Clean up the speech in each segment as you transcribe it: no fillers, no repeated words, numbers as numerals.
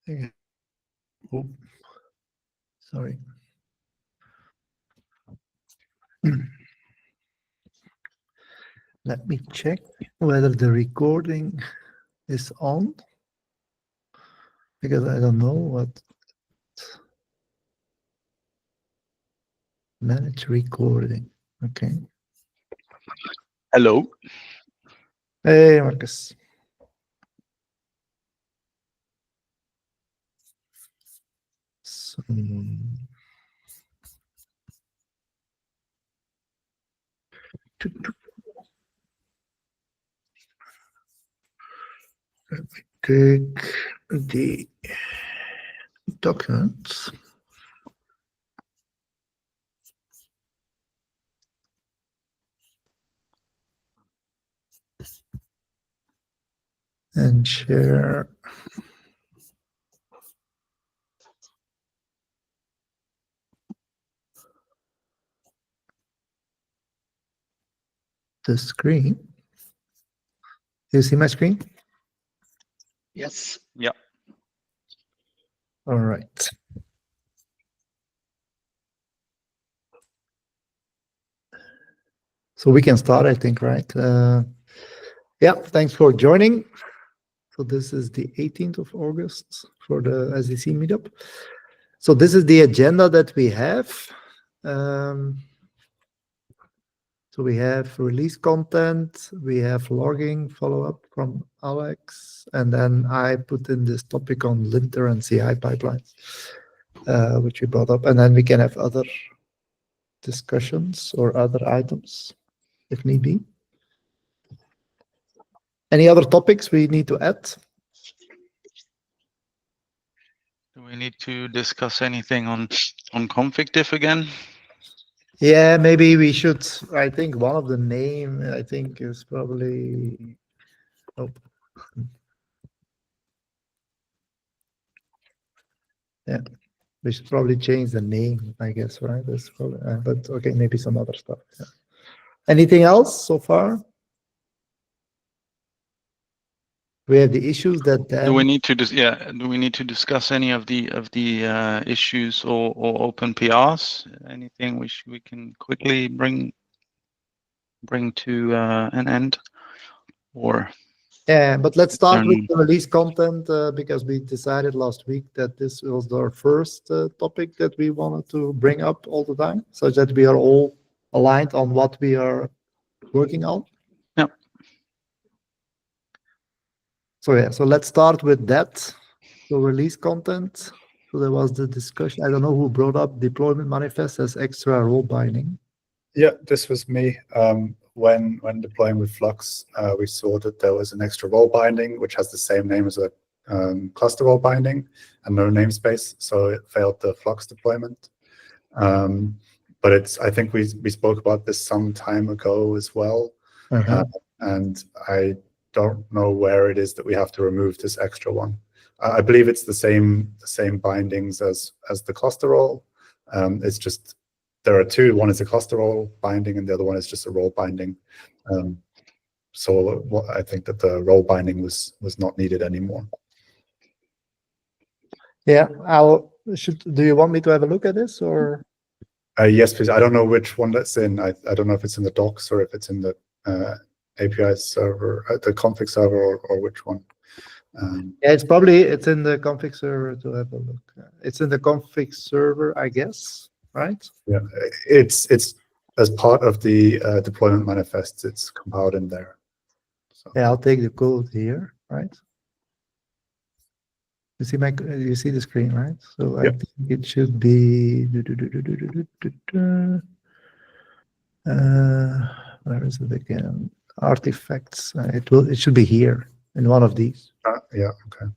Yeah. Oh, sorry. Let me check whether the recording is on, because I don't know what. Manage recording. Okay. Hello. Hey, Marcus. So, let me take the documents. And share the screen. You see my screen? Yes. Yeah. All right. So we can start, I think, right? Yeah, thanks for joining. So this is the 18th of August for the SDC meetup. So this is the agenda that we have. So we have release content, we have logging follow-up from Alex, and then I put in this topic on linter and CI pipelines, which we brought up, and then we can have other discussions or other items if need be. Any other topics we need to add? Do we need to discuss anything on config-diff again? Yeah, maybe we should. I think one of the name, I think, is probably. Oh. Yeah, we should probably change the name, I guess, right? That's probably, but okay, maybe some other stuff. Yeah. Anything else so far? We have the issues that. Do we need to Do we need to discuss any of the issues or open PRs? Anything which we can quickly bring to an end, or? Yeah, but let's start with the release content because we decided last week that this was our first topic that we wanted to bring up all the time, so that we are all aligned on what we are working on. Yeah. So yeah, so let's start with that. So release content. So there was the discussion. I don't know who brought up deployment manifest as extra role binding. Yeah, this was me. When deploying with Flux, we saw that there was an extra role binding, which has the same name as a cluster role binding and no namespace, so it failed the Flux deployment. But I think we spoke about this some time ago as well, and I don't know where it is that we have to remove this extra one. I believe it's the same bindings as the cluster role. It's just there are two. One is a cluster role binding, and the other one is just a role binding. So I think that the role binding was not needed anymore. Yeah, do you want me to have a look at this, or? Yes, please. I don't know which one that's in. I don't know if it's in the docs or if it's in the API server, the config server, or which one. Yeah, it's in the config server to have a look. It's in the config server, I guess, right? Yeah, it's as part of the deployment manifest. It's compiled in there. So. Yeah, I'll take the code here, right? You see the screen, right? So I think it should be. Where is it again? Artifacts. It should be here in one of these. Yeah. Okay.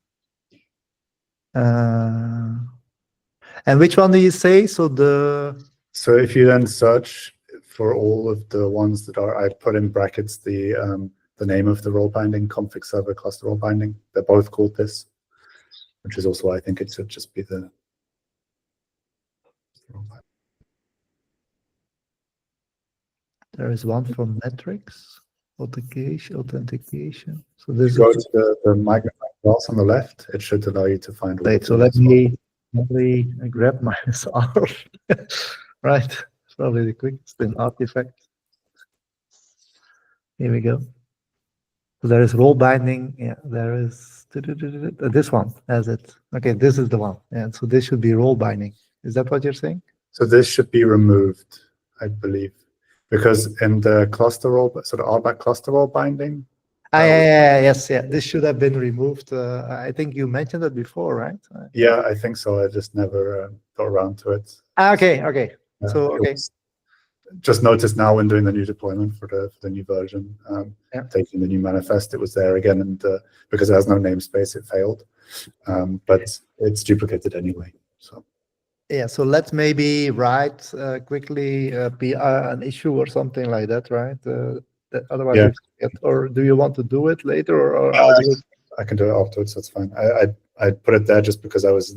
And which one do you say? So if you then search for all of the ones that are, I put in brackets the name of the role binding, config server cluster role binding. They're both called this, which is also why I think it should just be the role binding. There is one for metrics, authentication. So this go to the cross on the left, it should allow you to find. Wait, so let me grab minus R. Right, it's probably the quickest in artifact. Here we go. So there is role binding. Yeah, there is this one has it. Okay, this is the one. Yeah, so this should be role binding. Is that what you're saying? So this should be removed, I believe, because in the cluster role, so the RBAC cluster role binding. Yes, yeah. This should have been removed. I think you mentioned it before, right? Yeah, I think so. I just never got around to it. Okay. So okay. Just noticed now when doing the new deployment for the new version, taking the new manifest, it was there again, and because it has no namespace, it failed. But it's duplicated anyway. So yeah, so let's maybe write quickly an issue or something like that, right? Otherwise, yeah. Or do you want to do it later, or I'll do it? I can do it afterwards. That's fine. I put it there just because I was.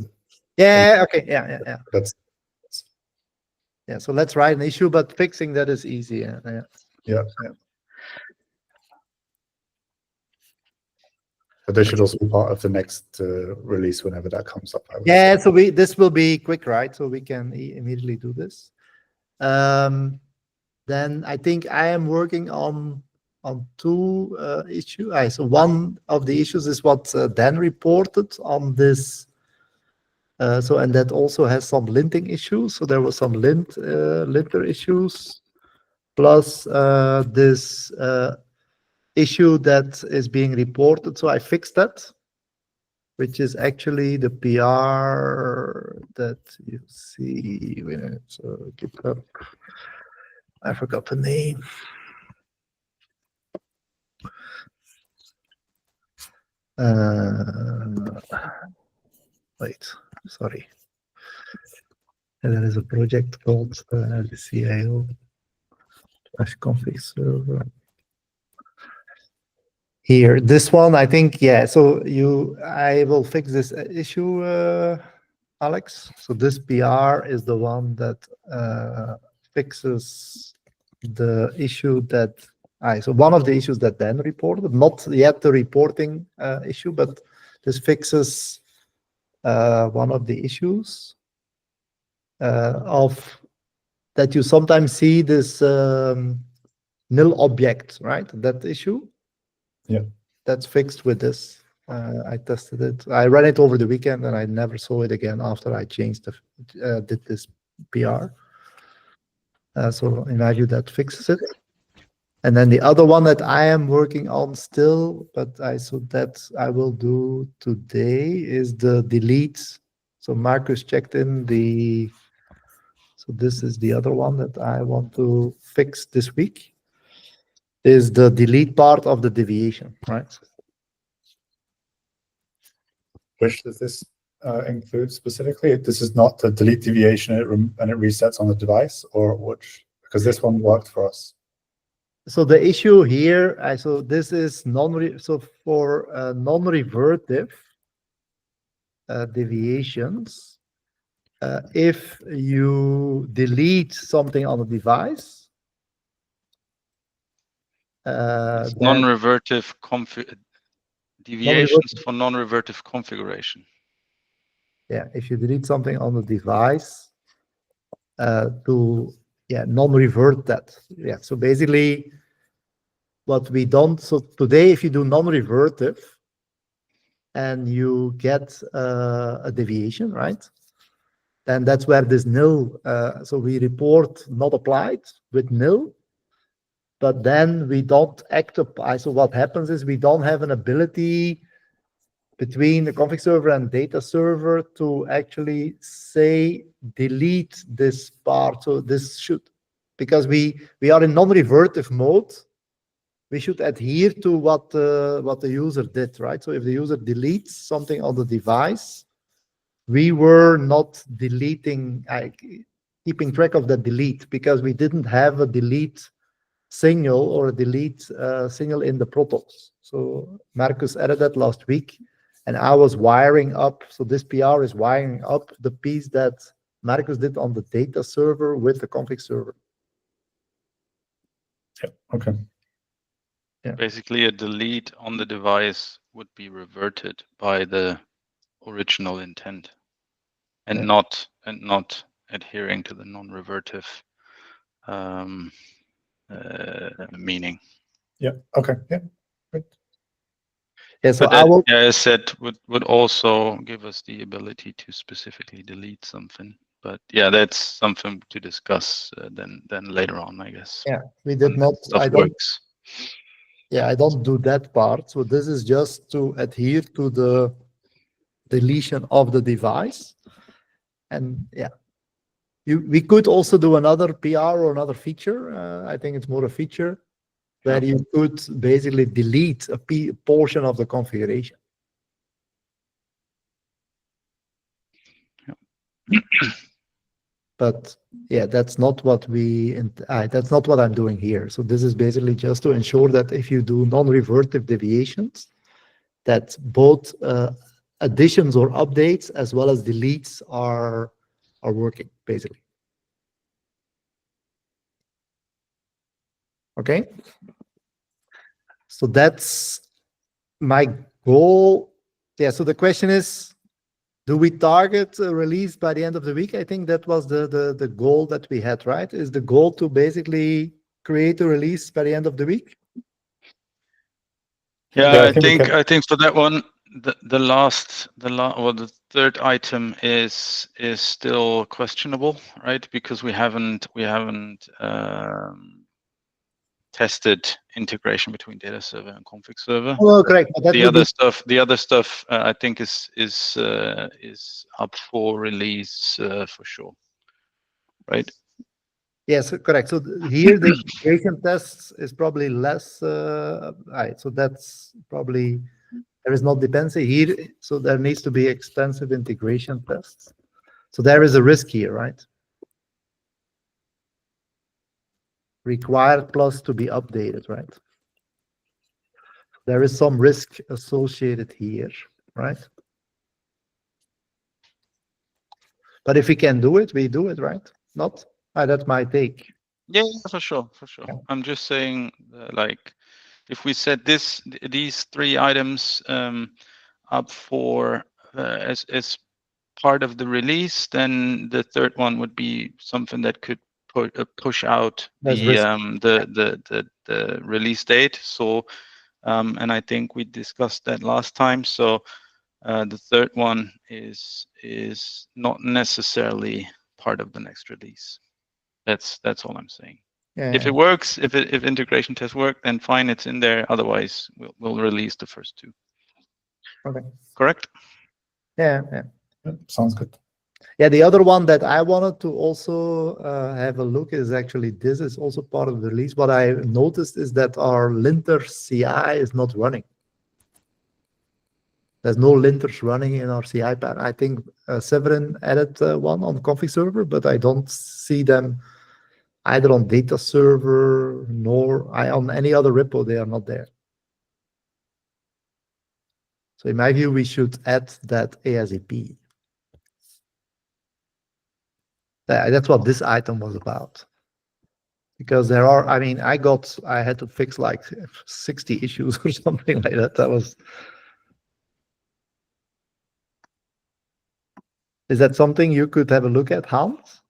Yeah. Okay. Yeah. That's. Yeah. So let's write an issue, but fixing that is easy. Yeah. But this should also be part of the next release whenever that comes up. Yeah. So this will be quick, right? So we can immediately do this. Then I think I am working on two issues. So one of the issues is what Dan reported on this. And that also has some linting issues. So there was some linter issues, plus this issue that is being reported. So I fixed that, which is actually the PR that you see when it's GitHub. I forgot the name. Wait, sorry. And there is a project called the CIO/config server. Here, this one, I think, yeah. So I will fix this issue, Alex. So this PR is the one that fixes the issue that so one of the issues that Dan reported, not yet the reporting issue, but this fixes one of the issues of that you sometimes see this nil object, right? That issue. Yeah. That's fixed with this. I tested it. I ran it over the weekend and I never saw it again after I changed did this PR. So in my view, that fixes it. And then the other one that I am working on still, but that I will do today is the delete. So Marcus checked in so this is the other one that I want to fix this week, is the delete part of the deviation, right? Which does this include specifically? This is not the delete deviation and it resets on the device, or which? Because this one worked for us. So the issue here, so this is for non-revertive deviations, if you delete something on the device, non-revertive deviations for non-revertive configuration. Yeah, if you delete something on the device to non-revert that. Yeah, so basically what we don't, so today if you do non-revertive and you get a deviation, right? Then that's where this nil, so we report not applied with nil, but then we don't act upon. So what happens is we don't have an ability between the config server and data server to actually say delete this part. So this should, because we are in non-revertive mode, we should adhere to what the user did, right? So if the user deletes something on the device, we were not deleting, keeping track of the delete, because we didn't have a delete signal or a delete signal in the protocols. So Marcus added that last week, and I was wiring up. So this PR is wiring up the piece that Marcus did on the data server with the config server. Yeah. Okay. Yeah. Basically, a delete on the device would be reverted by the original intent, and Yeah. not adhering to the non-revertive meaning. Yeah. Okay. Yeah. Great. Yeah. So But I that, will. yeah, as said, would also give us the ability to specifically delete something. But yeah, that's something to discuss then later on, I guess. Yeah, we did When not. stuff I don't. works. Yeah, I don't do that part. So this is just to adhere to the deletion of the device. And yeah, we could also do another PR or another feature. I think it's more a feature where you could basically delete a portion of the configuration. But yeah, that's not what that's not what I'm doing here. So this is basically just to ensure that if you do non-revertive deviations, that both additions or updates as well as deletes are working, basically. Okay. So that's my goal. Yeah. So the question is, do we target a release by the end of the week? I think that was the goal that we had, right? Is the goal to basically create a release by the end of the week? Yeah, I think I think for that one, the third item is still questionable, right? Because we haven't tested integration between data server and config server. Oh, correct. But The other stuff, I think is up for release for sure, right? Yes, correct. So here the integration tests is probably less. Right. So that's probably there is no dependency here. So there needs to be extensive integration tests. So there is a risk here, right? Required plus to be updated, right? There is some risk associated here, right? But if we can do it, we do it, right? Not? That's my take. Yeah, for sure, for sure. Yeah. I'm just saying, like, if we set these three items up for as part of the release, then the third one would be something that could push out the release date. So, and I think we discussed that last time. So, the third one is not necessarily part of the next release. That's all I'm saying. Yeah. If it works, if integration tests work, then fine, it's in there. Otherwise, we'll release the first two. Okay. Correct? Yeah. Sounds good. Yeah, the other one that I wanted to also have a look is actually this is also part of the release. What I noticed is that our linter CI is not running. There's no linters running in our CI path. I think Severin added one on config server, but I don't see them either on data server nor on any other repo. They are not there. So in my view, we should add that ASAP. That's what this item was about. Because there are, I mean, I had to fix like 60 issues or something like that. Is that something you could have a look at, Hans?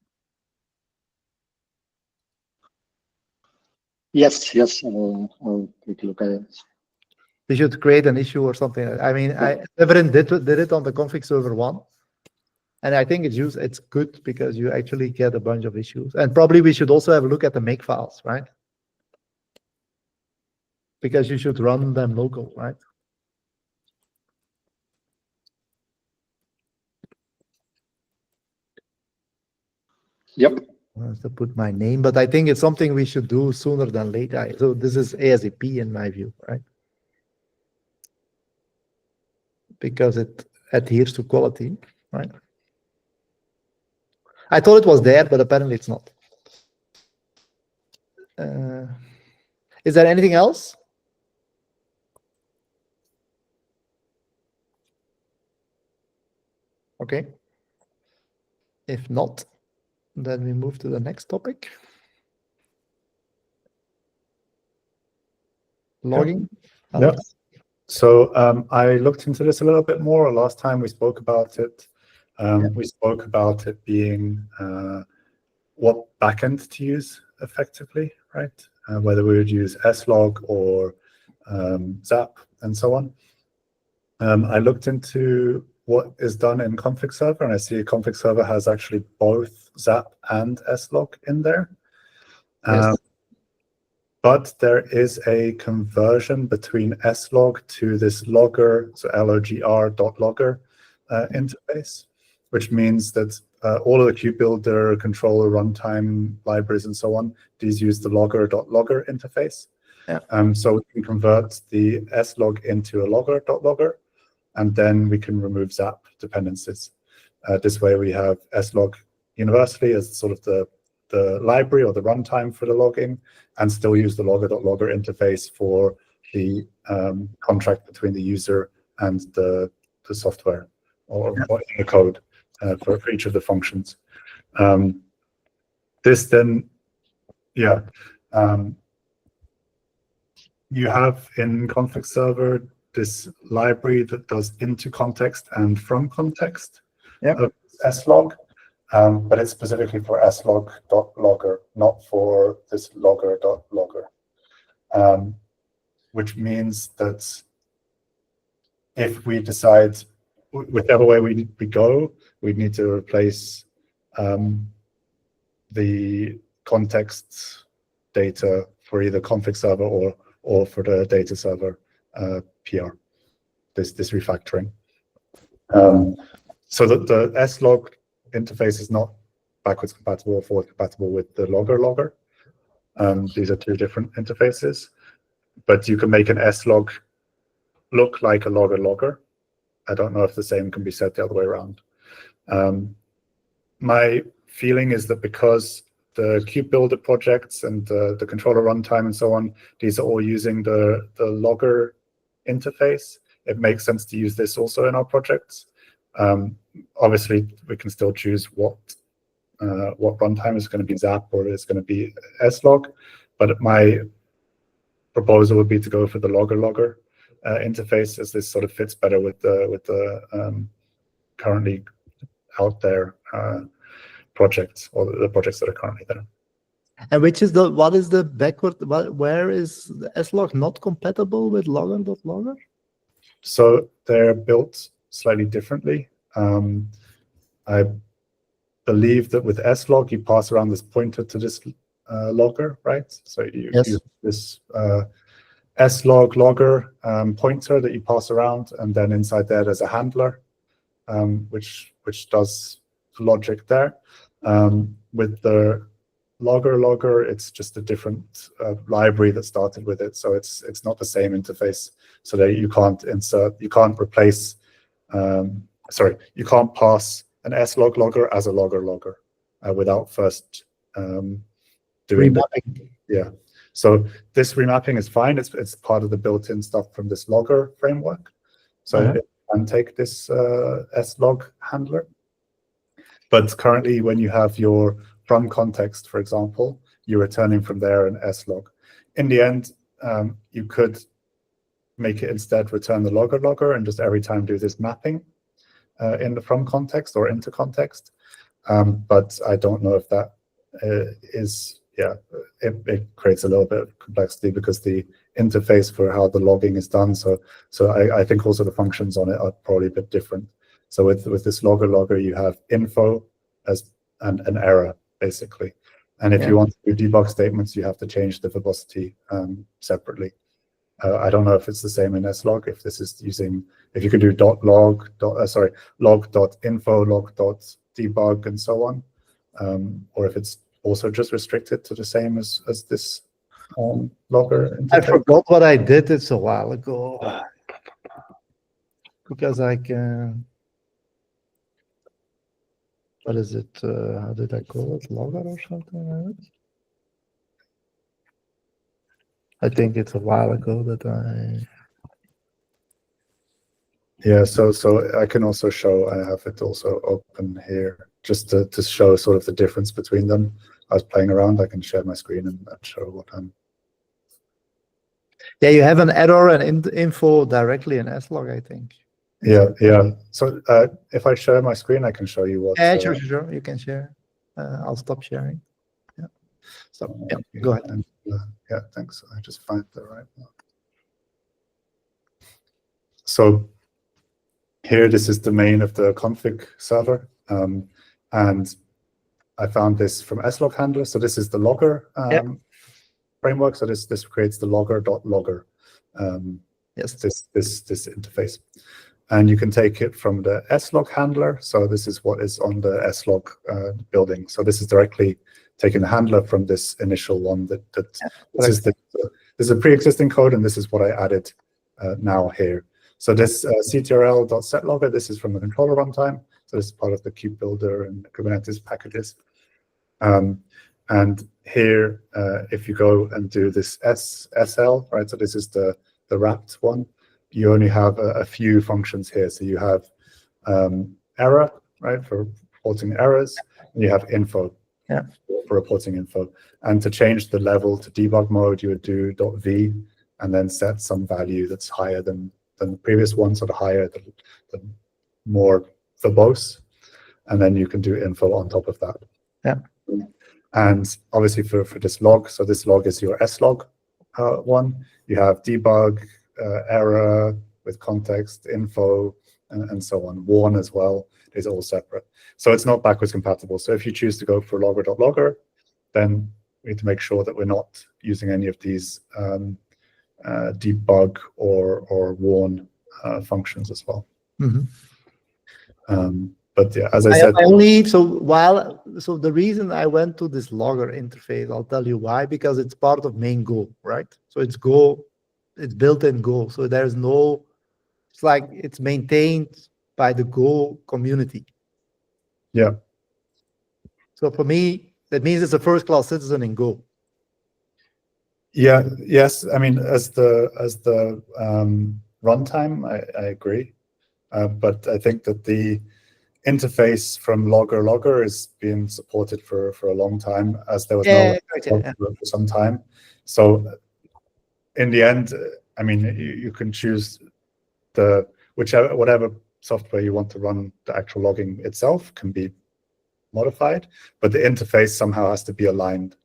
Yes, I'll take a look at it. We should create an issue or something. I mean, Severin did it on the config server 1. And I think it's good because you actually get a bunch of issues. And probably we should also have a look at the makefiles, right? Because you should run them local, right? Yep. I have to put my name, but I think it's something we should do sooner than later. So this is ASAP in my view, right? Because it adheres to quality, right? I thought it was there, but apparently it's not. Is there anything else? Okay. If not, then we move to the next topic. logging? Yeah. Alex? So I looked into this a little bit more. Last time we spoke about it. We spoke about it being what backend to use effectively, right? Whether we would use slog or zap and so on. I looked into what is done in config server, and I see config server has actually both zap and slog in there. Yes. But there is a conversion between slog to this logger, so logr.logger interface, which means that all of the kubebuilder, controller, runtime libraries, and so on, these use the logger.logger interface. Yeah. So we can convert the slog into a logger.logger, and then we can remove zap dependencies. This way we have slog universally as sort of the library or the runtime for the logging, and still use the logger.logger interface for the contract between the user and the software or the code for each of the functions. This then, you have in config server this library that does into context and from context of slog. But it's specifically for slog.logger, not for this logger.logger, which means that if we decide, whichever way we go, we need to replace the context data for either config server or for the data server PR, this refactoring. So that the slog interface is not backwards compatible or forward compatible with the logger. These are two different interfaces, but you can make an slog look like a logger. I don't know if the same can be said the other way around. My feeling is that because the kubebuilder projects and the controller runtime and so on, these are all using the logger interface, it makes sense to use this also in our projects. Obviously, we can still choose what runtime is going to be zap or is going to be slog, but my proposal would be to go for the logger interface, as this sort of fits better with the currently out there projects, or the projects that are currently there. And what is the backward? Where is the slog not compatible with logger.logger? So they're built slightly differently. I believe that with slog, you pass around this pointer to this logger, right? So you use this slog logger pointer that you pass around, and then inside there there's a handler, which does logic there. With the logger, it's just a different library that started with it, so it's not the same interface. So that you can't replace. You can't pass an slog logger as a logger without first doing remapping. So this remapping is fine. It's part of the built-in stuff from this logger framework. So it can take this slog handler. But currently, when you have your from context, for example, you're returning from there an slog. In the end, you could make it instead return the logger and just every time do this mapping in the from context or into context. But I don't know if that is, it creates a little bit of complexity because the interface for how the logging is done. So I think also the functions on it are probably a bit different. So with this logger, you have info as an error, basically. And if you want to do debug statements, you have to change the verbosity separately. I don't know if it's the same in slog, if this is using, if you can do log.info, log.debug, and so on, or if it's also just restricted to the same as this logger interface. I forgot what I did. It's a while ago. Because I can... What is it? How did I call it? Logger or something like that? I think it's a while ago that I... Yeah, so I can also show, I have it also open here, just to show sort of the difference between them. I was playing around, I can share my screen and show what I'm... Yeah, you have an error and info directly in slog, I think. Yeah, yeah. So if I share my screen, I can show you what. Yeah, sure. You can share. I'll stop sharing. Yeah. So yeah, go ahead. And, yeah, thanks. I just find the right one. So here, this is the main of the config server, and I found this from slog handler. So this is the logger framework. So this creates the logger.logger. Yes. This interface, and you can take it from the slog handler. So this is what is on the slog building. So this is directly taking the handler from this initial one. This is a pre-existing code, and this is what I added now here. So this ctrl.setLogger, this is from the controller runtime. So this is part of the kube builder and Kubernetes packages. And here, if you go and do this SL, right? So this is the wrapped one. You only have a few functions here. So you have error, right, for reporting errors, and you have info for reporting info. And to change the level to debug mode, you would do .v and then set some value that's higher than the previous one, so the higher, the more verbose, and then you can do info on top of that. Yeah. And obviously for this log, so this log is your slog one. You have debug, error with context, info, and so on. Warn as well is all separate. So it's not backwards compatible. So if you choose to go for logger.logger, then we need to make sure that we're not using any of these debug or warn functions as well. Mm-hmm. But yeah, as I said, so the reason I went to this logger interface, I'll tell you why, because it's part of main Go, right? So it's Go, it's built in Go. So there's no, it's like it's maintained by the Go community. Yeah. So for me, that means it's a first-class citizen in Go. Yeah. Yes. I mean, as the runtime, I agree, but I think that the interface from logger is being supported for a long time, as there was for some time. So in the end, I mean, you can choose whatever software you want to run. The actual logging itself can be modified, but the interface somehow has to be aligned.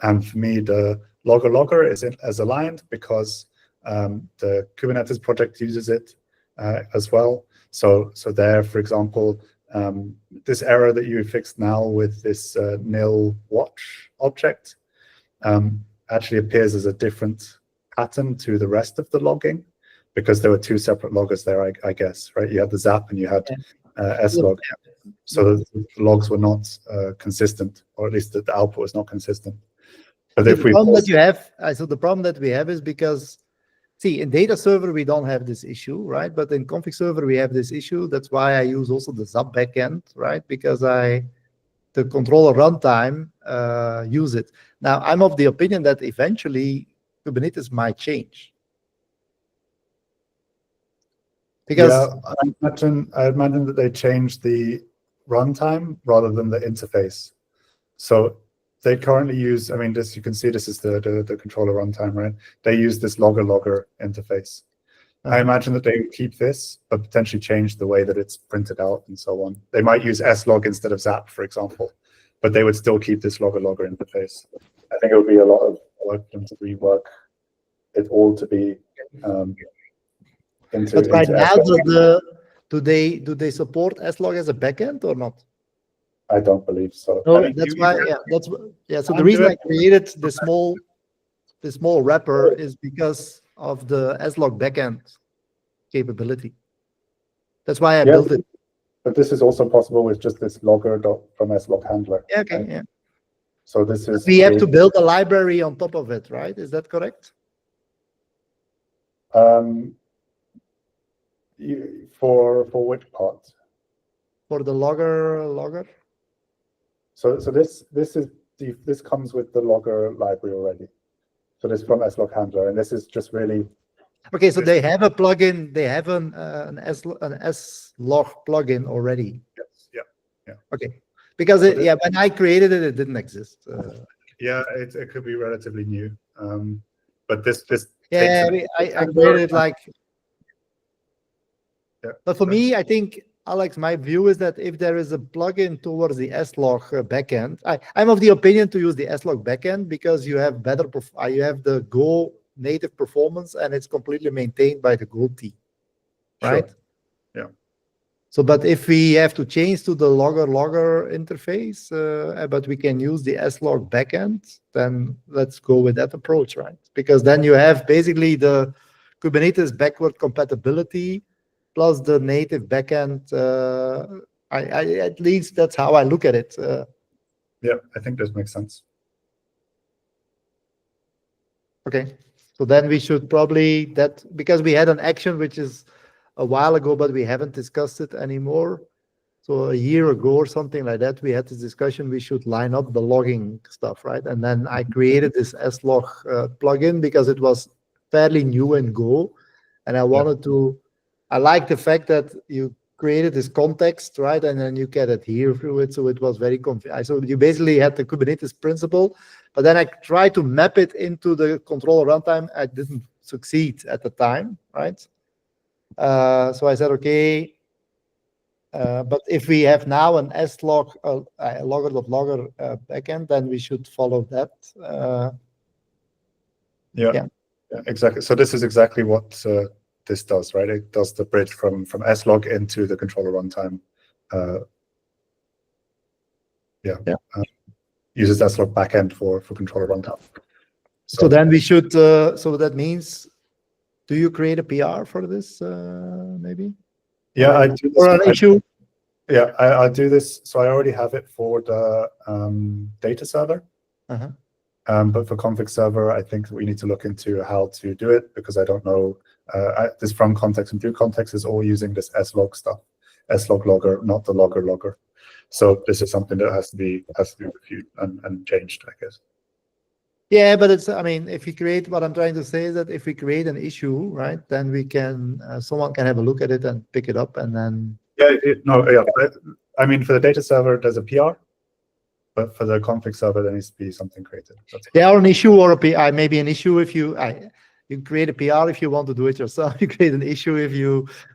And for me, the logger is as aligned because the Kubernetes project uses it as well. So there, for example, this error that you fixed now with this nil watch object actually appears as a different pattern to the rest of the logging, because there were two separate loggers there, I guess, right? You had the zap and you had slog. So the logs were not consistent, or at least the output was not consistent. But the problem that you have, so the problem that we have is because, see, in data server, we don't have this issue, right? But in config server, we have this issue. That's why I use also the zap backend, right? Because the controller runtime use it. Now, I'm of the opinion that eventually Kubernetes might change. Because I imagine that they changed the runtime rather than the interface. So they currently use, I mean, this, you can see this is the controller runtime, right? They use this logger interface. I imagine that they keep this, but potentially change the way that it's printed out and so on. They might use slog instead of zap, for example, but they would still keep this logger interface. I think it would be a lot of work for them to rework it all to be into. But right now, slog. do they support slog as a backend or not? I don't believe so. No, I mean, that's why. So the reason I created the small wrapper is because of the slog backend capability. That's why I built it. But this is also possible with just this logger from slog handler. Yeah, okay, right? yeah. So this is. We have to build a library on top of it, right? Is that correct? For which part? For the logger. So this comes with the logger library already. So this is from slog handler, and this is just really. Okay, so they have a plugin. They have an slog plugin already. Yes. Yeah. Okay, because when I created it, it didn't exist. Yeah, it could be relatively new, but this Yeah, takes I created like. Yeah, but for me, I think, Alex, my view is that if there is a plugin towards the slog backend, I'm of the opinion to use the slog backend because you have better, you have the Go native performance and it's completely maintained by the Go team, right? Sure. Yeah. So, but if we have to change to the logger interface, but we can use the slog backend, then let's go with that approach, right? Because then you have basically the Kubernetes backward compatibility plus the native backend. At least that's how I look at it. Yeah, I think this makes sense. Okay, so then we should probably because we had an action which is a while ago, but we haven't discussed it anymore. So a year ago or something like that, we had this discussion, we should line up the logging stuff, right? And then I created this slog plugin because it was fairly new in Go. And I wanted to, I like the fact that you created this context, right? And then you can adhere to it. So it was very so you basically had the Kubernetes principle, but then I tried to map it into the controller runtime. I didn't succeed at the time, right? So I said, okay, but if we have now an slog, logger.logger backend, then we should follow that. Yeah, exactly. So this is exactly what this does, right? It does the bridge from slog into the controller runtime. Uses slog backend for controller runtime. So then we should. So that means, do you create a PR for this? Maybe. Yeah, I do this. Or an issue. Yeah, I do this. So I already have it for the data server. But for config server, I think we need to look into how to do it because I don't know. This from context and do context is all using this slog stuff, slog logger, not the logger. So this is something that has to be reviewed and changed, I guess. Yeah, but it's. I mean, if we create, what I'm trying to say is that if we create an issue, right, then we can. Someone can have a look at it and pick it up, and then. Yeah. I mean, for the data server, there's a PR. But for the config server, there needs to be something created. Or an issue or a PI. Maybe an issue if you create a PR if you want to do it yourself. You create an issue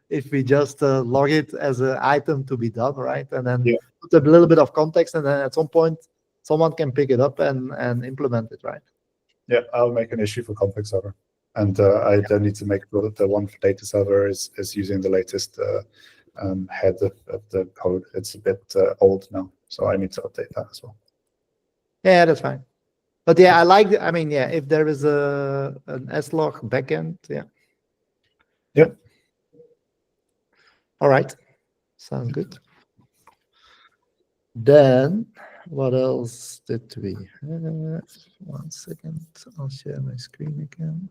if we just log it as an item to be done, right? And then put a little bit of context, and then at some point someone can pick it up and implement it, right? Yeah, I'll make an issue for config server, and I then need to make sure that the one for data server is using the latest head of the code. It's a bit old now. So I need to update that as well. Yeah, that's fine. But yeah, I like. I mean, yeah, if there is an slog backend, yeah. Yeah. All right. Sounds good. Then, what else did we have? 1 second. I'll share my screen again.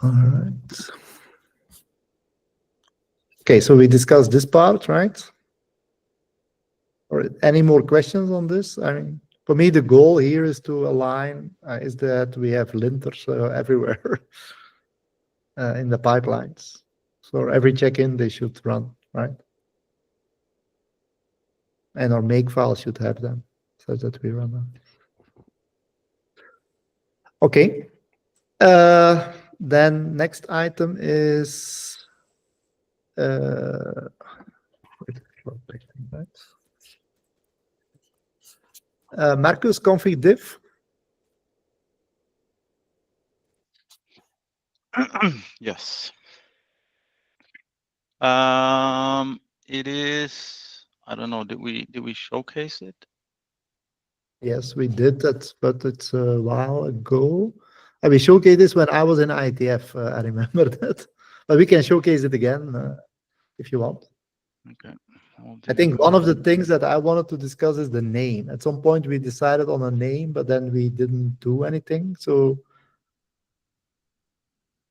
All right. Okay, so we discussed this part, right? Or any more questions on this? I mean, for me, the goal here is to align, is that we have linters everywhere in the pipelines. So every check-in, they should run, right? And our makefile should have them, so that we run them. Okay. Then next item is Marcus config-diff. Yes. It is. I don't know. Did we showcase it? Yes, we did that, but it's a while ago. We showcased this when I was in IETF. I remember that, but we can showcase it again if you want. Okay. I think one of the things that I wanted to discuss is the name. At some point, we decided on a name, but then we didn't do anything. So,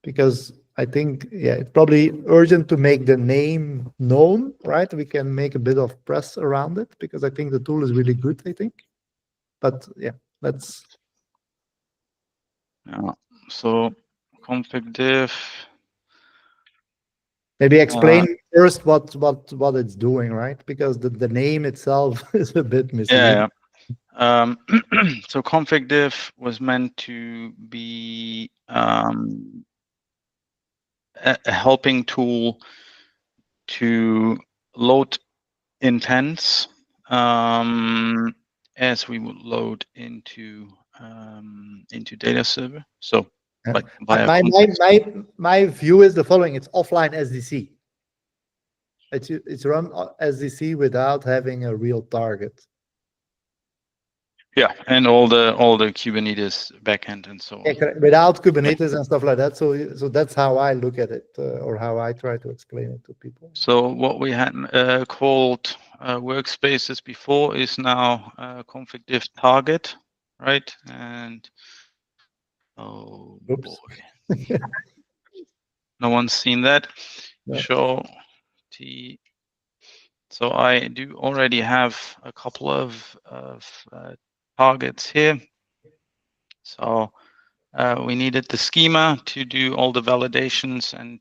because I think, yeah, it's probably urgent to make the name known, right? We can make a bit of press around it because I think the tool is really good, I think. But yeah, let's. Yeah. So config-diff. Maybe explain first what it's doing, right? Because the name itself is a bit misleading. Yeah. So config-diff was meant to be a helping tool to load intents as we would load into data server. So Yeah. like via My view is the following: it's offline SDC. It's run SDC without having a real target. yeah, and all the Kubernetes backend and so on. Yeah, correct. Without Kubernetes and stuff like that. So that's how I look at it, or how I try to explain it to people. So what we had called workspaces before is now config-diff target, right? And oh Oops. boy, no one's seen that. No. Show T. So I do already have a couple of targets here. So we needed the schema to do all the validations and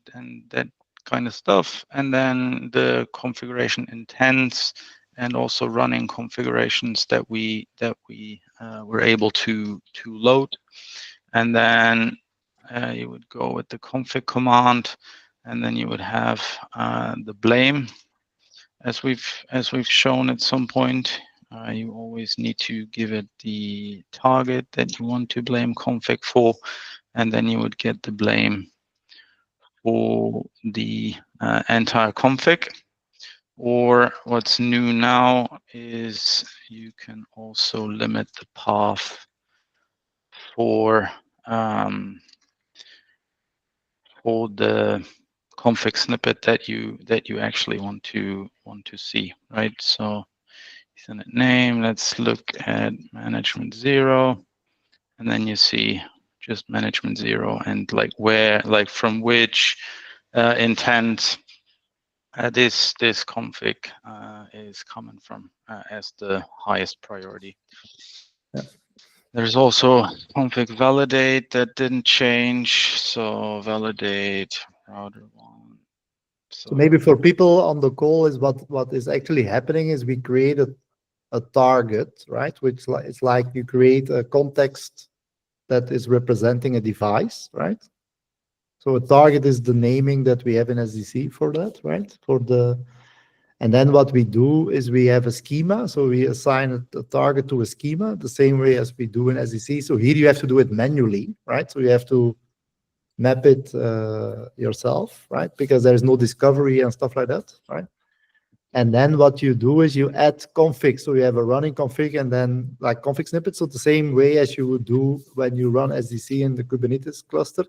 that kind of stuff, and then the configuration intents and also running configurations that we were able to load, and then you would go with the config command, and then you would have the blame, as we've shown at some point. You always need to give it the target that you want to blame config for, and then you would get the blame for the entire config. Or what's new now is you can also limit the path for the config snippet that you actually want to see, right? So Ethernet name, let's look at management 0, and then you see just management 0 and like where, like from which intent this config is coming from as the highest priority. Yeah. There's also config validate that didn't change, so validate router 1. So maybe for people on the call, is what is actually happening is we create a target, right? Which it's like you create a context that is representing a device, right? So a target is the naming that we have in SDC for that, right? And then what we do is we have a schema. So we assign a target to a schema the same way as we do in SDC. So here you have to do it manually, right? So you have to map it yourself, right? Because there's no discovery and stuff like that, right? And then what you do is you add config. So you have a running config and then like config snippets. So the same way as you would do when you run SDC in the Kubernetes cluster.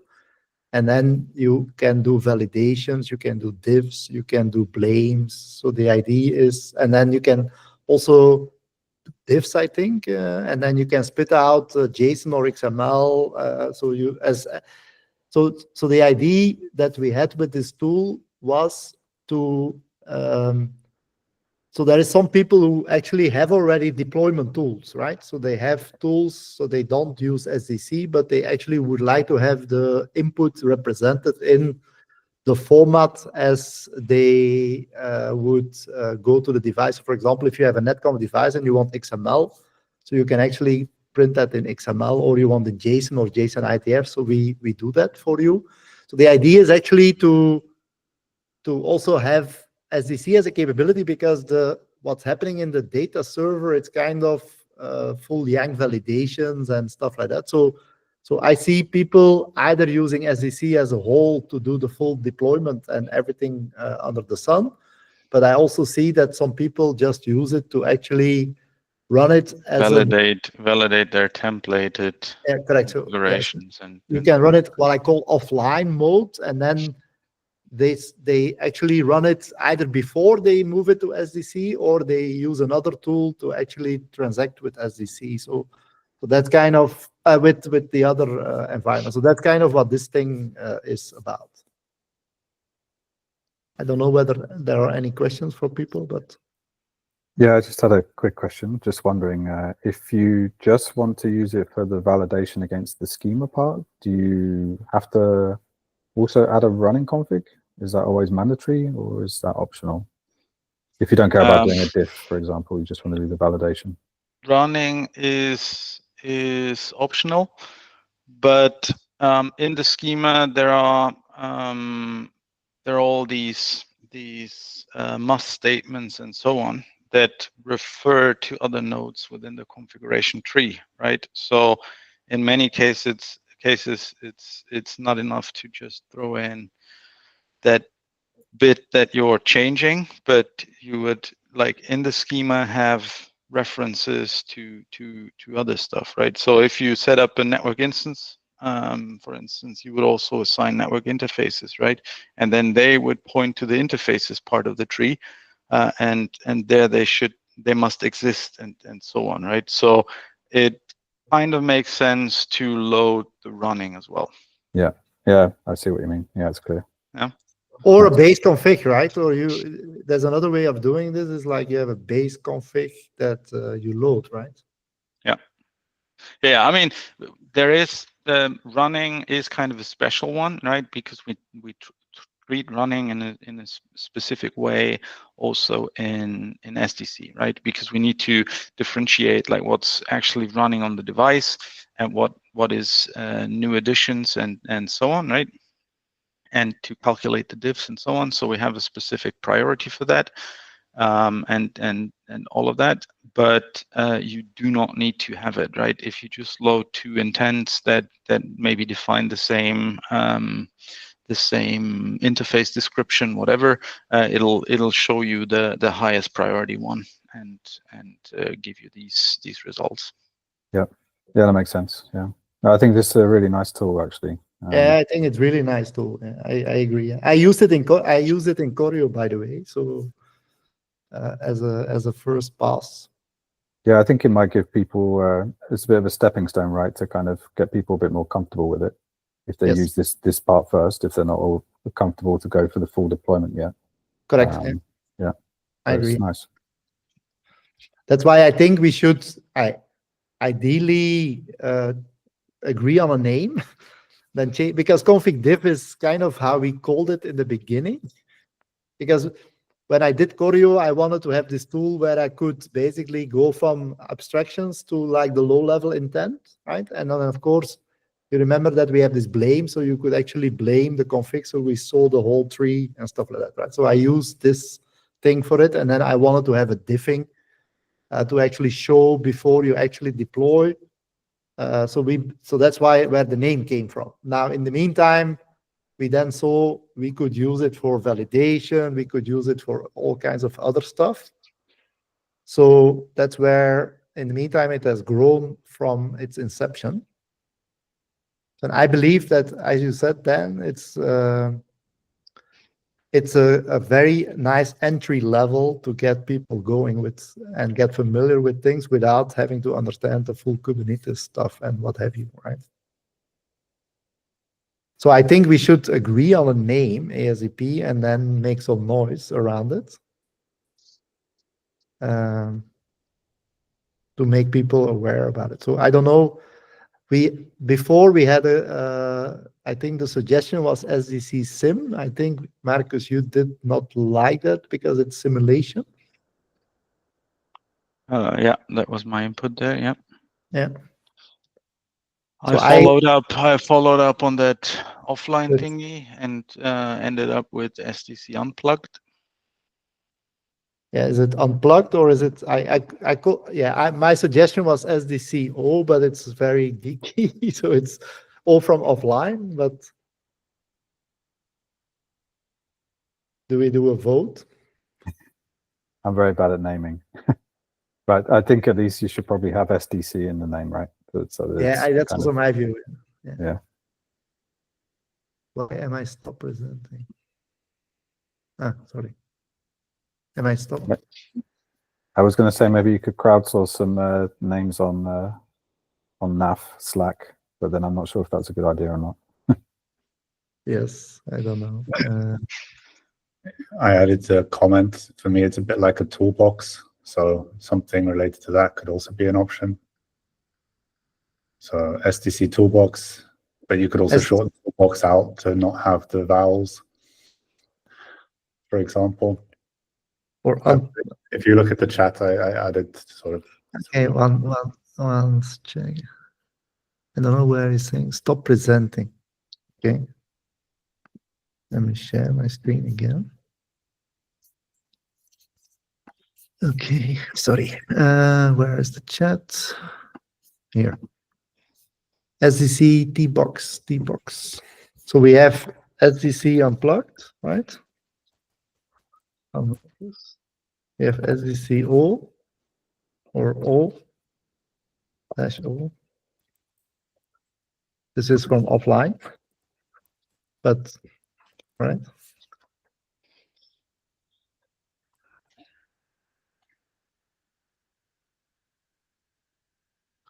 And then you can do validations, you can do diffs, you can do blames. So the idea is, and then you can also diffs, I think, and then you can spit out JSON or XML. So the idea that we had with this tool was to so there is some people who actually have already deployment tools, right? So they have tools, so they don't use SDC, but they actually would like to have the input represented in the format as they would go to the device. For example, if you have a Netcom device and you want XML, so you can actually print that in XML, or you want the JSON or JSON ITF, so we do that for you. So the idea is actually to also have SDC as a capability, because what's happening in the data server, it's kind of full Yang validations and stuff like that. So I see people either using SDC as a whole to do the full deployment and everything under the sun, but I also see that some people just use it to actually run it as validate their templated configurations. And you can run it what I call offline mode, and then they actually run it either before they move it to SDC, or they use another tool to actually transact with SDC. So that's kind of with the other environment. So that's kind of what this thing is about. I don't know whether there are any questions for people, but yeah, I just had a quick question. Just wondering if you just want to use it for the validation against the schema part, do you have to also add a running config Is that always mandatory, or is that optional? If you don't care about doing a diff, for example, you just want to do the validation. Running is optional, but in the schema there are all these must statements and so on that refer to other nodes within the configuration tree, right? So in many cases it's not enough to just throw in that bit that you're changing, but you would, like, in the schema, have references to other stuff, right? So if you set up a network instance, for instance, you would also assign network interfaces, right? And then they would point to the interfaces part of the tree, and there they must exist, and so on, right? So it kind of makes sense to load the running as well. Yeah, I see what you mean. Yeah, it's clear. Yeah. Or a base config, right? Or there's another way of doing this, is like you have a base config that you load, right? Yeah, I mean, there is running is kind of a special one, right? Because we treat running in a specific way also in SDC, right? Because we need to differentiate like what's actually running on the device and what is new additions and so on, right? And to calculate the diffs and so on. So we have a specific priority for that, and all of that. But you do not need to have it, right? If you just load two intents that maybe define the same interface description, whatever, it'll show you the highest priority one and give you these results. Yeah, that makes sense. Yeah, I think this is a really nice tool, actually. Yeah, I think it's really nice too. I agree. I use it in Choreo, by the way. So as a first pass. Yeah, I think it might give people it's a bit of a stepping stone, right, to kind of get people a bit more comfortable with it. If they use this part first, if they're not all comfortable to go for the full deployment yet. Correct. Yeah, I agree. It's nice. That's why I think we should ideally agree on a name. Then change, because config-diff is kind of how we called it in the beginning. Because when I did Choreo, I wanted to have this tool where I could basically go from abstractions to like the low-level intent, right? And then, of course, you remember that we have this blame, so you could actually blame the config, so we saw the whole tree and stuff like that, right? So I used this thing for it, and then I wanted to have a diffing to actually show before you actually deploy. So that's where the name came from. Now, in the meantime, we then saw we could use it for validation. We could use it for all kinds of other stuff. So that's where, in the meantime, it has grown from its inception. And I believe that, as you said, Dan, it's a very nice entry level to get people going with and get familiar with things without having to understand the full Kubernetes stuff and what have you, right? So I think we should agree on a name, ASAP, and then make some noise around it to make people aware about it. So I don't know. Before we had I think the suggestion was SDC sim. I think, Marcus, you did not like that because it's simulation. Yeah, that was my input there. Yeah. Yeah. So I followed up on that offline thingy and ended up with SDC unplugged. Yeah, is it unplugged or is it? My suggestion was SDC but it's very geeky, so it's all from offline. But do we do a vote? I'm very bad at naming, but I think at least you should probably have SDC in the name, right? So that's also my view. Yeah. Why am I stop presenting? Sorry. Am I stopped? I was going to say maybe you could crowdsource some names on NAF Slack, but then I'm not sure if that's a good idea or not. Yes, I don't know. I added a comment. For me, it's a bit like a toolbox, so something related to that could also be an option. So SDC toolbox, but you could also shorten the toolbox out to not have the vowels. for example. Or If you look at the chat, I added sort of. okay, one check. I don't know where he's saying stop presenting. Okay. Let me share my screen again. Okay, sorry. Where is the chat? Here. SDC T-box. So we have SDC unplugged, right? We have SDC O or O/O. This is from offline, but right.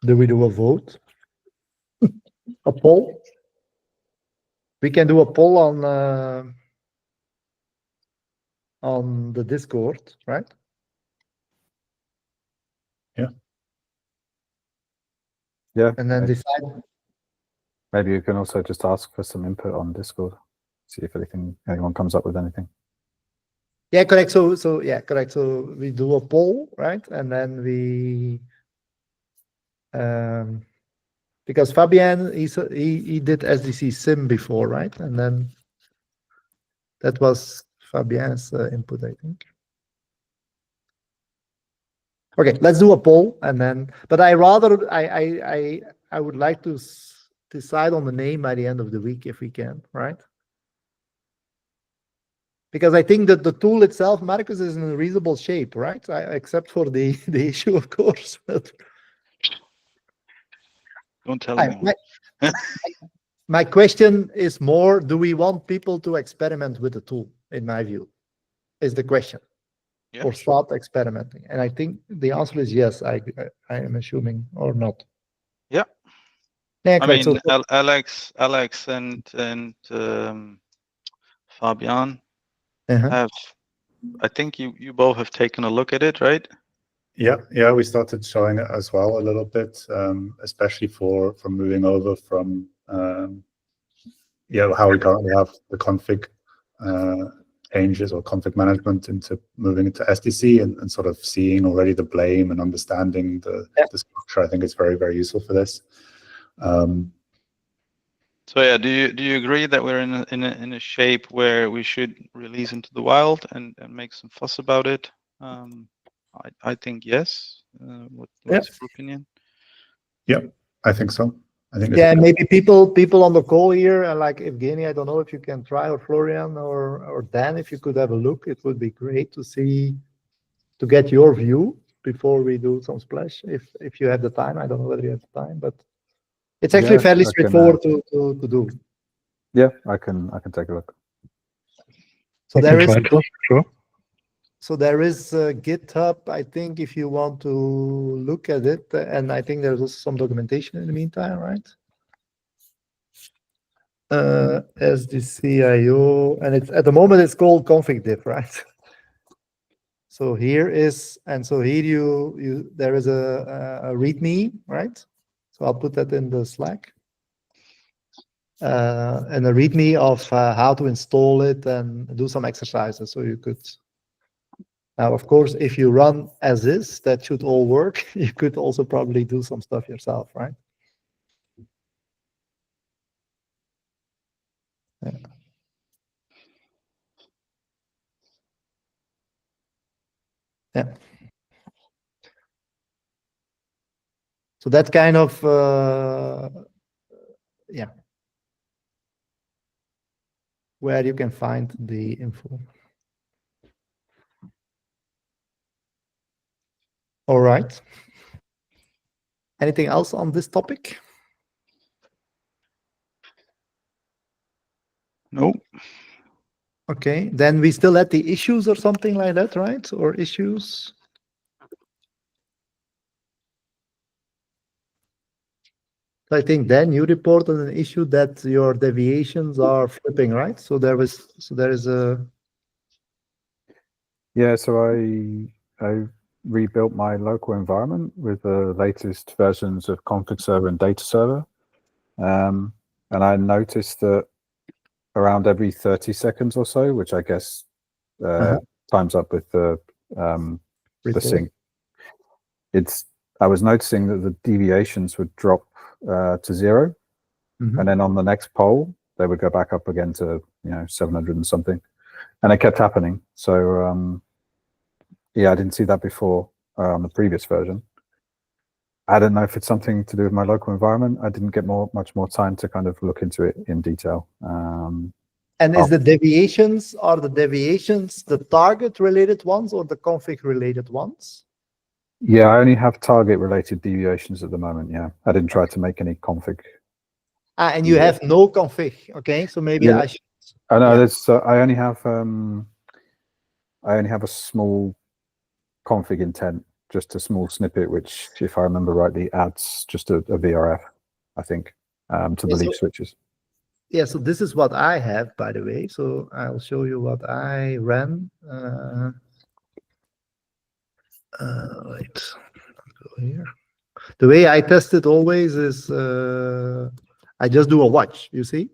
Do we do a vote? A poll? We can do a poll on the Discord, right? Yeah. And then maybe, decide. maybe you can also just ask for some input on Discord. See if anyone comes up with anything. Yeah, correct. So yeah, correct. So we do a poll, right? And then we because Fabian he did SDC sim before, right? And then that was Fabian's input, I think. Okay, let's do a poll and then. But I would like to decide on the name by the end of the week if we can, right? Because I think that the tool itself, Marcus, is in a reasonable shape, right? Except for the issue, of course. But Don't tell me. My question is more: do we want people to experiment with the tool? In my view, is the question, Yeah, or start experimenting? And I think the answer is yes. I am assuming, or not. Yeah. Yeah, I correct. mean, So, Alex and Fabian have. I think you both have taken a look at it, right? Yeah, we started showing it as well a little bit, especially for moving over from how we currently have the config changes or config management into moving into SDC and sort of seeing already the blame and understanding the structure. I think it's very, very useful for this. So yeah, do you agree that we're in a shape where we should release into the wild and make some fuss about it? I think yes. What's your opinion? Yeah, I think so. I think maybe people on the call here, like Evgeny, I don't know if you can try, or Florian or Dan, if you could have a look, it would be great to get your view before we do some splash. If you have the time, I don't know whether you have the time, but it's actually fairly straightforward to do. Yeah, I can take a look. So there is. Sure. So there is GitHub, I think, if you want to look at it, and I think there's also some documentation in the meantime, right? SDC.io, and it's at the moment it's called config-diff, right? So here is, and so here there is a README, right? So I'll put that in the Slack. And a README of how to install it and do some exercises, so you could. Now, of course, if you run as is, that should all work. You could also probably do some stuff yourself, right? Yeah. Yeah. So that kind of, where you can find the info. All right. Anything else on this topic? No. Okay, then we still had the issues or something like that, right? Or issues? I think then you reported an issue that your deviations are flipping, right? So there is a. Yeah, so I rebuilt my local environment with the latest versions of config server and data server. And I noticed that around every 30 seconds or so, which I guess times up with the Report. sync. I was noticing that the deviations would drop to 0, and then on the next poll they would go back up again to 700 and something, and it kept happening. So yeah, I didn't see that before on the previous version. I don't know if it's something to do with my local environment. I didn't get much more time to kind of look into it in detail. And are the deviations the target related ones or the config related ones? Yeah, I only have target related deviations at the moment. Yeah, I didn't try to make any config. And you have no config. Okay, so maybe I should. Oh no, there's. I only have a small config intent, just a small snippet, which, if I remember rightly, adds just a VRF, I think, to the leaf switches. Yeah, so this is what I have, by the way. So I'll show you what I ran. Wait, I'll go here. The way I test it always is I just do a watch, you see?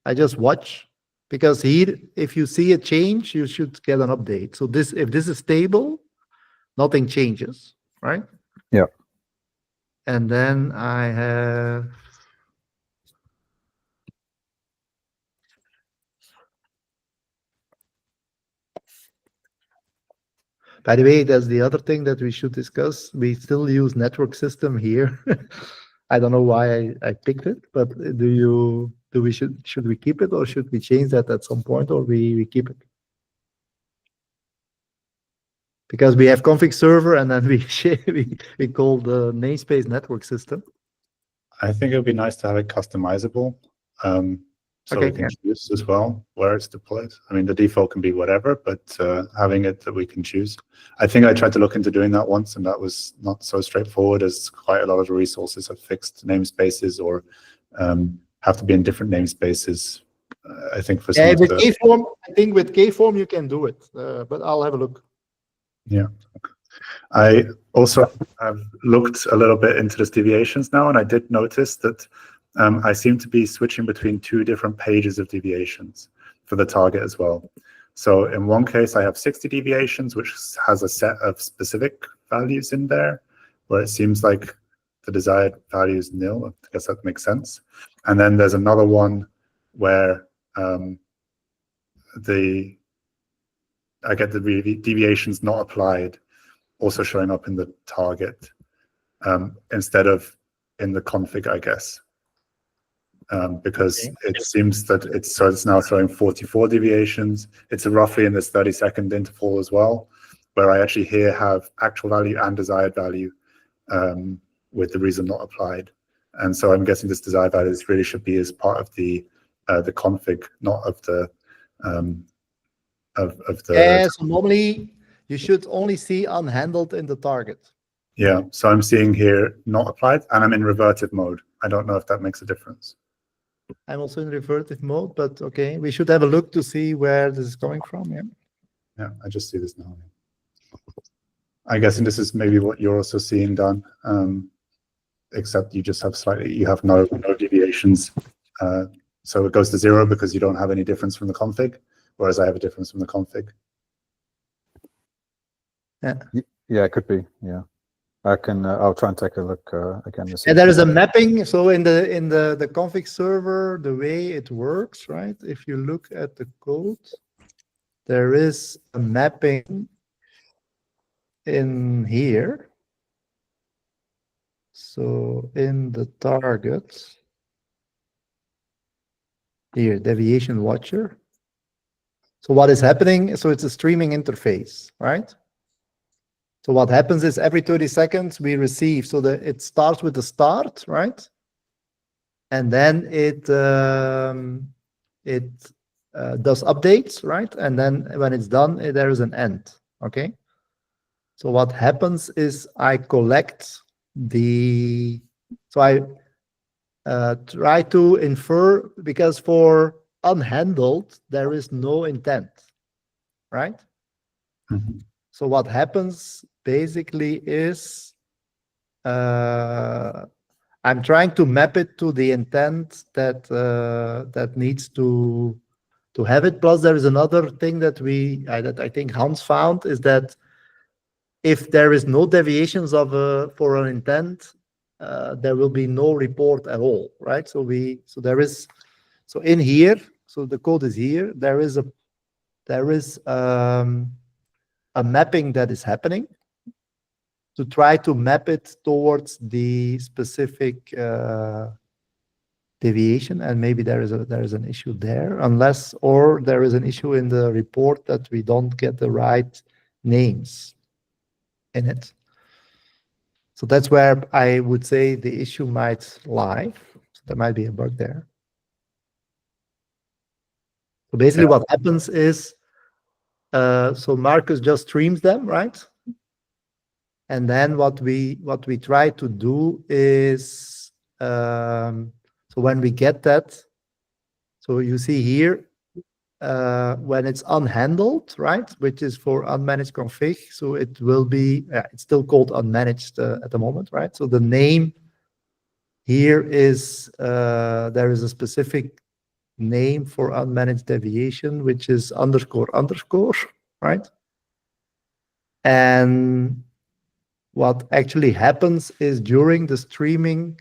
I just watch, because here, if you see a change, you should get an update. So if this is stable, nothing changes, right? Yeah. And then I have by the way, that's the other thing that we should discuss. We still use network system here. I don't know why I picked it, but should we keep it, or should we change that at some point, or we keep it? Because we have config server and then we call the namespace network system. I think it would be nice to have it customizable. So we can choose as well where it's deployed. I mean, the default can be whatever, but having it that we can choose. I think I tried to look into doing that once, and that was not so straightforward, as quite a lot of the resources have fixed namespaces or have to be in different namespaces. I think for some of with Kform, I think with Kform you can do it, but I'll have a look. Yeah. I also have looked a little bit into this deviations now, and I did notice that I seem to be switching between 2 different pages of deviations for the target as well. So in one case, I have 60 deviations, which has a set of specific values in there, where it seems like the desired value is nil. I guess that makes sense. And then there's another one where I get the deviations not applied also showing up in the target instead of in the config, I guess. Because it seems that it's now showing 44 deviations. It's roughly in this 30-second interval as well, where I actually here have actual value and desired value with the reason not applied. And so I'm guessing this desired value really should be as part of the config, not of the So normally you should only see unhandled in the target. Yeah, so I'm seeing here not applied, and I'm in reverted mode. I don't know if that makes a difference. I'm also in reverted mode, but okay, we should have a look to see where this is coming from. Yeah, I just see this now. I guess, and this is maybe what you're also seeing, Dan, except you just have no deviations. So it goes to 0 because you don't have any difference from the config, whereas I have a difference from the config. Yeah, it could be. Yeah, I'll try and take a look again. And there is a mapping. So in the config server, the way it works, right? If you look at the code, there is a mapping in here. So in the target here, deviation watcher. So what is happening? So it's a streaming interface, right? So what happens is every 30 seconds we receive, so that it starts with the start, right? And then it does updates, right? And then when it's done, there is an end, okay? So what happens is I collect so I try to infer, because for unhandled, there is no intent, right? Mm-hmm. So what happens basically is I'm trying to map it to the intent that needs to to have it. Plus, there is another thing that that I think Hans found, is that if there is no deviations for an intent, there will be no report at all, right? So in here, so the code is here. There is a mapping that is happening to try to map it towards the specific deviation, and maybe there is an issue there, or there is an issue in the report that we don't get the right names in it. So that's where I would say the issue might lie. So there might be a bug there. So basically what happens is, so Marcus just streams them, right? And then what we try to do is, so when we get that, so you see here, when it's unhandled, right, which is for unmanaged config, so it will be, it's still called unmanaged at the moment, right? So the name here is, there is a specific name for unmanaged deviation, which is __, right? And what actually happens is during the streaming,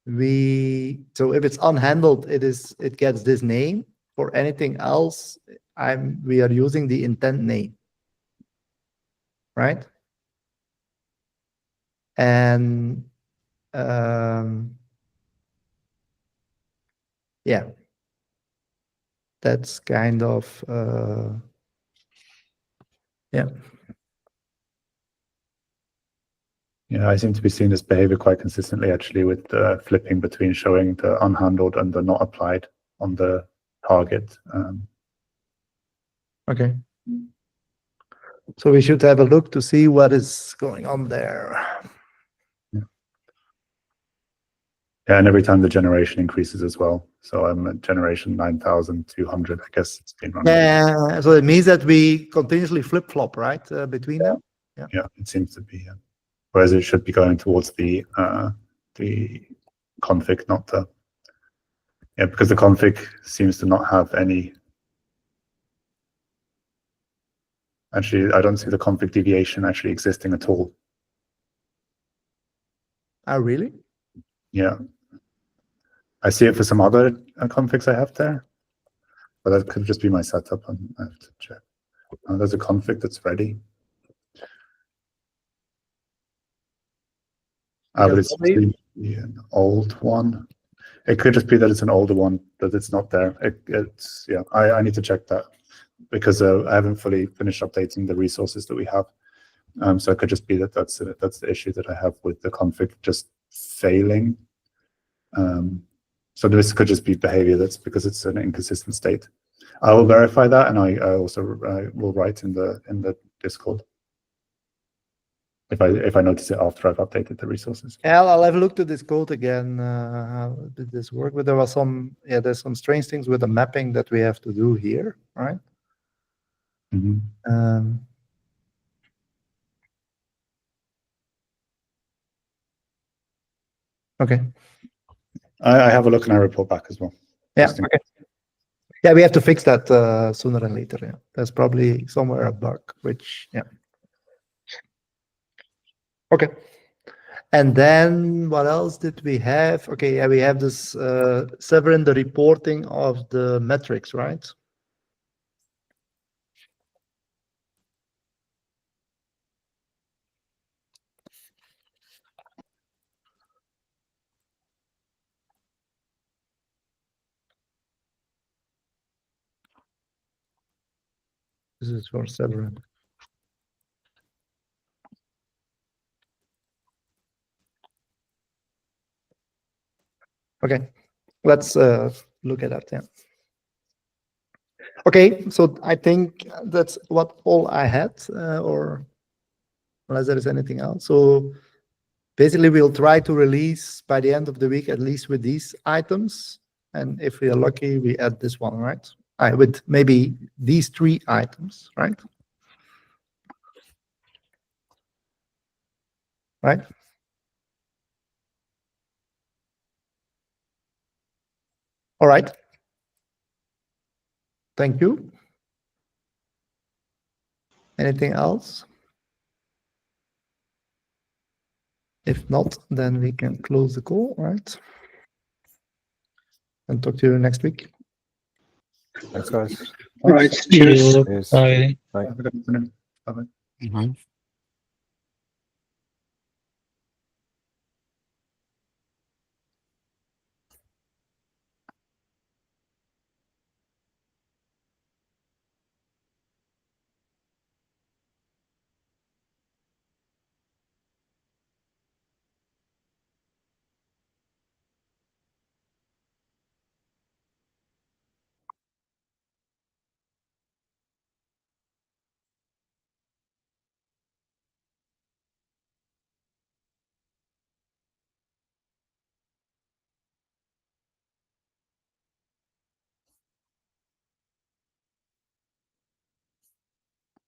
so if it's unhandled, it gets this name. For anything else, we are using the intent name, right? And yeah, that's kind of yeah. Yeah, I seem to be seeing this behavior quite consistently, actually, with the flipping between showing the unhandled and the not applied on the target. Okay. So we should have a look to see what is going on there. Yeah, and every time the generation increases as well. So I'm at generation 9,200, I guess it's been running. Yeah, so it means that we continuously flip-flop, right, between them? Yeah, it seems to be. Whereas it should be going towards the config, not the... Yeah, because the config seems to not have any... Actually, I don't see the config deviation actually existing at all. Oh, really? Yeah. I see it for some other configs I have there, but that could just be my setup, and I have to check. There's a config that's ready. But it's an old one. It could just be that it's an older one, that it's not there. It's yeah. I need to check that because I haven't fully finished updating the resources that we have. So it could just be that that's the issue that I have with the config just failing. So this could just be behavior that's because it's an inconsistent state. I will verify that, and I also will write in the Discord if I notice it after I've updated the resources. Yeah, I'll have a look to this code again. How did this work? But there was there's some strange things with the mapping that we have to do here, right? Mm-hmm. Okay. I have a look and I report back as well. Yeah. Okay. Yeah, we have to fix that sooner than later. Yeah, there's probably somewhere a bug, which yeah. Okay. And then what else did we have? Okay, yeah, we have this Severin, the reporting of the metrics, right? This is for Severin. Okay, let's look at that. Yeah. Okay, so I think that's all I had, or unless there is anything else. So basically, we'll try to release by the end of the week, at least with these items. And if we are lucky, we add this one, right? With maybe these 3 items, right? Right? All right. thank you. Anything else? If not, then we can close the call, right? And talk to you next week. Thanks, guys. All right. Cheers. Cheers. Bye. Bye. Have a good afternoon. Bye-bye. Mhm.